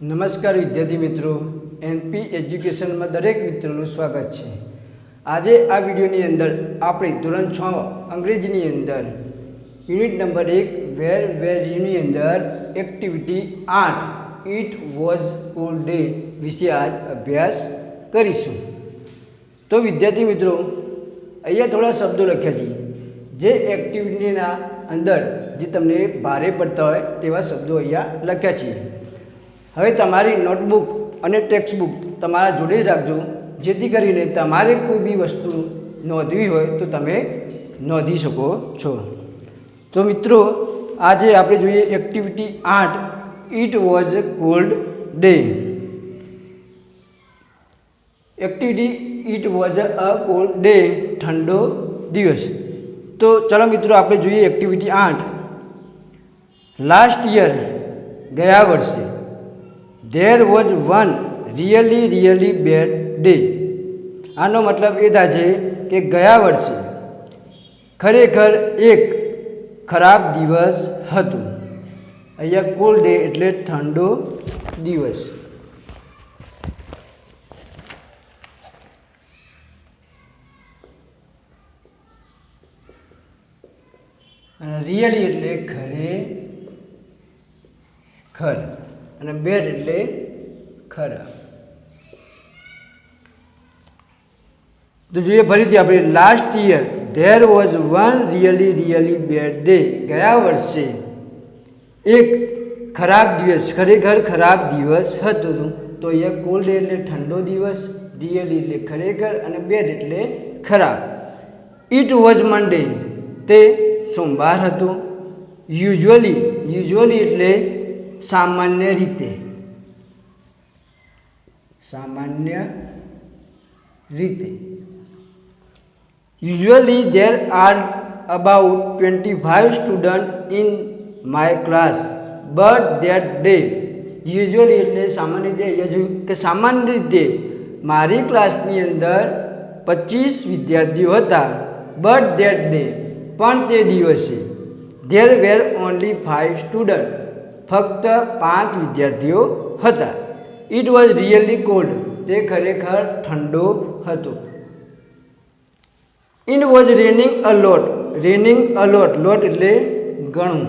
નમસ્કાર વિદ્યાર્થી મિત્રો, એનપી એજ્યુકેશનમાં દરેક મિત્રોનું સ્વાગત છે। આજે આ વિડીયોની અંદર આપણે ધોરણ 6 અંગ્રેજીની અંદર યુનિટ નંબર 1 વેરની અંદર activity 8 it was cold day વિશે આજ અભ્યાસ કરીશું। તો વિદ્યાર્થી મિત્રો, અહીંયા થોડા શબ્દો લખ્યા છે, જે એક્ટિવિટીના અંદર જે તમને ભારે પડતા હોય તેવા શબ્દો અહીંયા લખ્યા છે। હવે તમારી નોટબુક અને ટેક્સ્ટબુક તમારા જોડે જ રાખજો, જેથી કરીને તમારે કોઈ બી વસ્તુ નોંધવી હોય તો તમે નોંધી શકો છો। તો મિત્રો, આજે આપણે જોઈએ activity 8 it was cold day. Activity it was a cold day, ઠંડો દિવસ। તો ચાલો મિત્રો, આપણે જોઈએ એક્ટિવિટી 8। લાસ્ટ યર, ગયા વર્ષે, there was one really bad day। આનો મતલબ એ થાય છે કે ગયા વર્ષે ખરેખર એક ખરાબ દિવસ હતો। અહીંયા કોલ્ડ ડે એટલે ઠંડો દિવસ। અને રિયલી એટલે ખરેખર, અને બેડ એટલે ખરાબ। તો જોઈએ ફરીથી આપણે, last year there was one really bad day. ગયા વર્ષે એક ખરાબ દિવસ, ખરેખર ખરાબ દિવસ હતો। તો અહીંયા કોલ્ડ ડે એટલે ઠંડો દિવસ, રિયલી એટલે ખરેખર, અને બેડ એટલે ખરાબ। ઇટ વોઝ મંડે, તે સોમવાર હતો। યુઝ્યુઅલી એટલે સામાન્ય રીતે, usually there are about 25 students in my class but that day, usually એટલે સામાન્ય રીતે, અહીંયા જોયું કે સામાન્ય રીતે મારી ક્લાસની અંદર 25 વિદ્યાર્થીઓ હતા, but that day, પણ તે દિવસે, there were only 5 students, ફક્ત 5 વિદ્યાર્થીઓ હતા। ઇટ વોઝ રિયલી કોલ્ડ, તે ખરેખર ઠંડો હતો। ઇટ વોઝ રેનિંગ અ લોટ, લોટ એટલે ઘણું।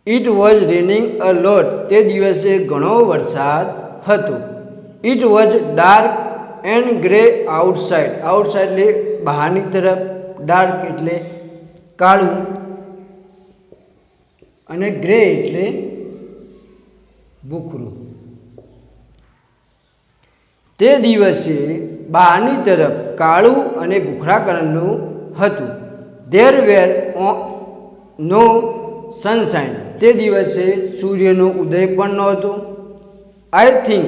ઇટ વોઝ રેનિંગ અ લોટ, તે દિવસે ઘણો વરસાદ હતો। It was dark and grey outside, એટલે બહારની તરફ, ડાર્ક એટલે કાળું, અને ગ્રે એટલે ભૂખરું। તે દિવસે બહારની તરફ કાળું અને ભૂખરા કલરનું હતું। ધેર વેર નો સનશાઇન, તે દિવસે સૂર્યનો ઉદય પણ નહોતો। I think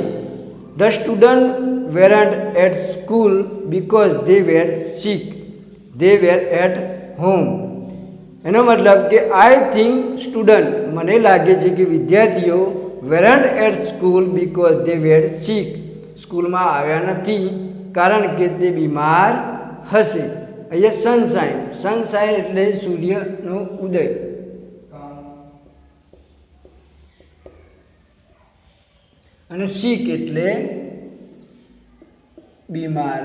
the student weren't at school because they were sick, they were at home. એનો મતલબ કે આઈ થિંક સ્ટુડન્ટ, મને લાગે છે કે વિદ્યાર્થીઓ, weren't at school because they were sick, સ્કૂલમાં આવ્યા નથી કારણ કે તે બીમાર હશે। અહીંયા સનશાઇન એટલે સૂર્યનો ઉદય, અને સિક એટલે બીમાર।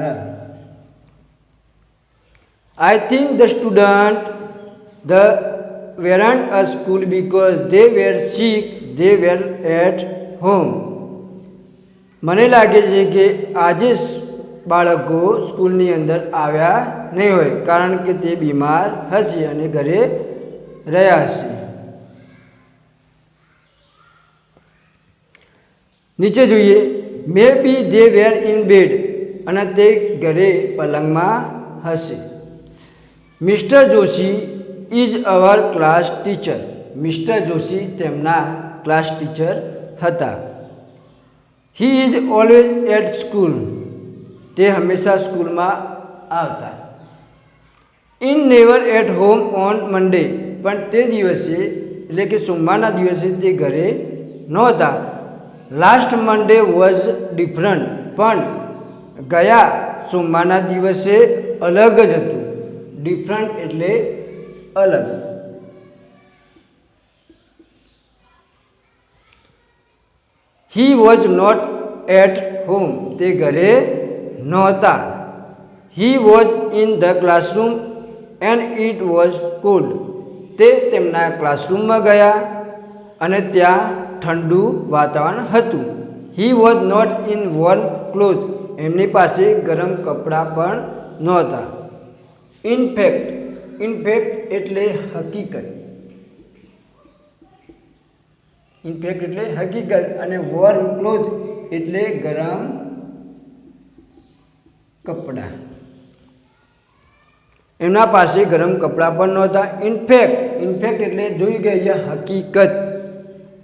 આઈ think the student weren't at school because they were sick, they were at home। મને લાગે છે કે આજે બાળકો સ્કૂલની અંદર આવ્યા નહીં હોય કારણ કે તે બીમાર હશે અને ઘરે રહ્યા હશે। નીચે જોઈએ, મે બી દે વેર ઇન બેડ, અને તે ઘરે પલંગમાં હશે। Mister Joshi is our class teacher, mister Joshi તેમના ક્લાસ ટીચર હતા। He is always at school, તે હંમેશા સ્કૂલમાં આવતા। In never at home on Monday, પણ તે દિવસે એટલે કે સોમવારના દિવસે તે ઘરે નહોતા। લાસ્ટ મંડે વોઝ ડિફરન્ટ, પણ ગયા સોમવારના દિવસે અલગ જ હતું। ડિફરન્ટ એટલે અલગ। He was not at home, તે ઘરે નહોતા. He was in the classroom and it was cold, તે તેમના ક્લાસરૂમમાં ગયા અને ત્યાં ઠંડુ વાતાવરણ હતું. He was not in warm cloth, એમની પાસે ગરમ કપડાં પણ નહોતા. ઇનફેક્ટ, ઇનફેક્ટ એટલે હકીકત, ઇનફેક્ટ એટલે હકીકત, અને વોર્મ ક્લોથ એટલે ગરમ કપડાં. એમના પાસે ગરમ કપડાં પણ નહોતા. ઇનફેક્ટ, ઇનફેક્ટ એટલે જોઈ ગયા હકીકત.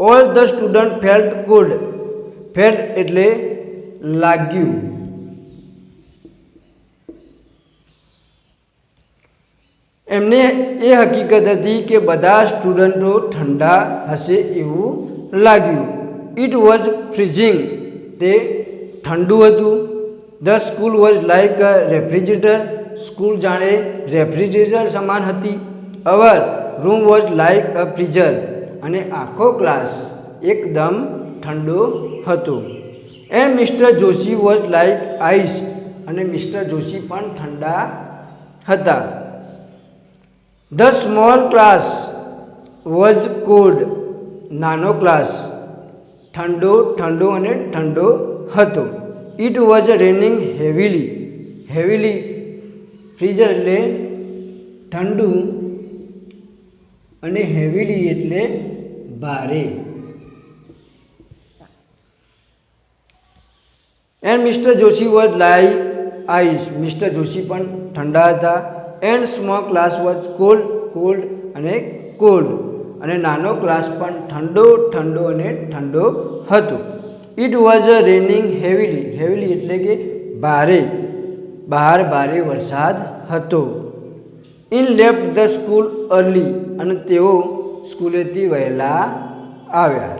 All the student felt cold, felt એટલે લાગ્યું. એમને એ હકીકત હતી કે બધા સ્ટુડન્ટો ઠંડા હશે એવું લાગ્યું. ઇટ વોઝ ફ્રીઝિંગ, તે ઠંડુ હતું. The school was like a refrigerator, school જાણે રેફ્રિજરેટર સમાન હતી. Our room was like a freezer, અને આખો ક્લાસ એકદમ ઠંડો હતો. And Mister Joshi was like ice, અને મિસ્ટર જોશી પણ ઠંડા હતા. The small class was cold, નાનો ક્લાસ ઠંડો અને ઠંડો હતો. It was raining heavily, heavily freezer એટલે ઠંડુ અને હેવીલી એટલે ભારે. And Mister Joshi was like ice, Mister Joshi પણ ઠંડા હતા. And small class was cold, cold અને કોલ્ડ, અને નાનો ક્લાસ પણ ઠંડો અને ઠંડો હતો. It was raining heavily, heavily એટલે કે ભારે, બહાર ભારે વરસાદ હતો. In left the school early, અને તેઓ સ્કૂલેથી વહેલા આવ્યા.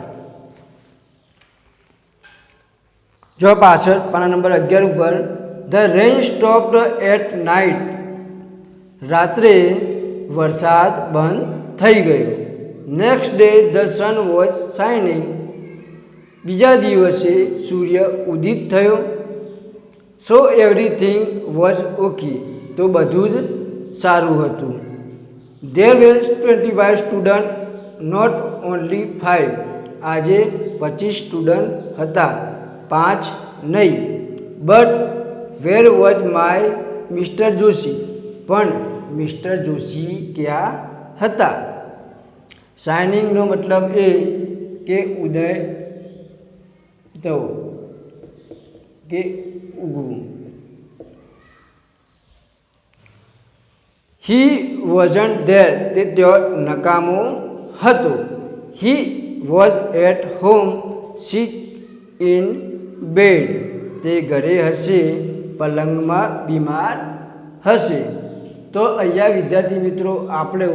જો પાછળ પાના નંબર 11 ઉપર, the rain stopped at night, રાત્રે વરસાદ બંધ થઈ ગયો. Next day the sun was shining, બીજા દિવસે સૂર્ય ઉદિત થયો. સો એવરીથિંગ વોઝ ઓકે, તો બધું જ સારું હતું. There were 25 student, not only 5, આજે 25 સ્ટુડન્ટ હતા, 5 નહીં. But where was my mister Joshi, પણ મિસ્ટર જોશી ક્યાં હતા? શાઇનિંગનો મતલબ એ કે ઉદય થવો કે ઉગવું. હી વોઝન્ટ ધેર, તે ત્યાં નકામો હતો. He was at home sick in bed, તે ઘરે હશે, પલંગમાં બીમાર હશે. તો અહીંયા વિદ્યાર્થી મિત્રો આપણે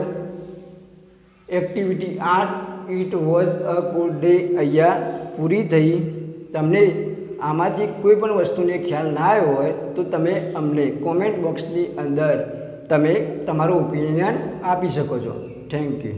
activity 8 it was a cold day અહીંયા પૂરી થઈ. તમને આમાંથી કોઈ પણ વસ્તુને ખ્યાલ ના આવ્યો હોય તો તમે અમને કોમેન્ટ બોક્સની અંદર તમે તમારું ઓપિનિયન આપી શકો છો. Thank you.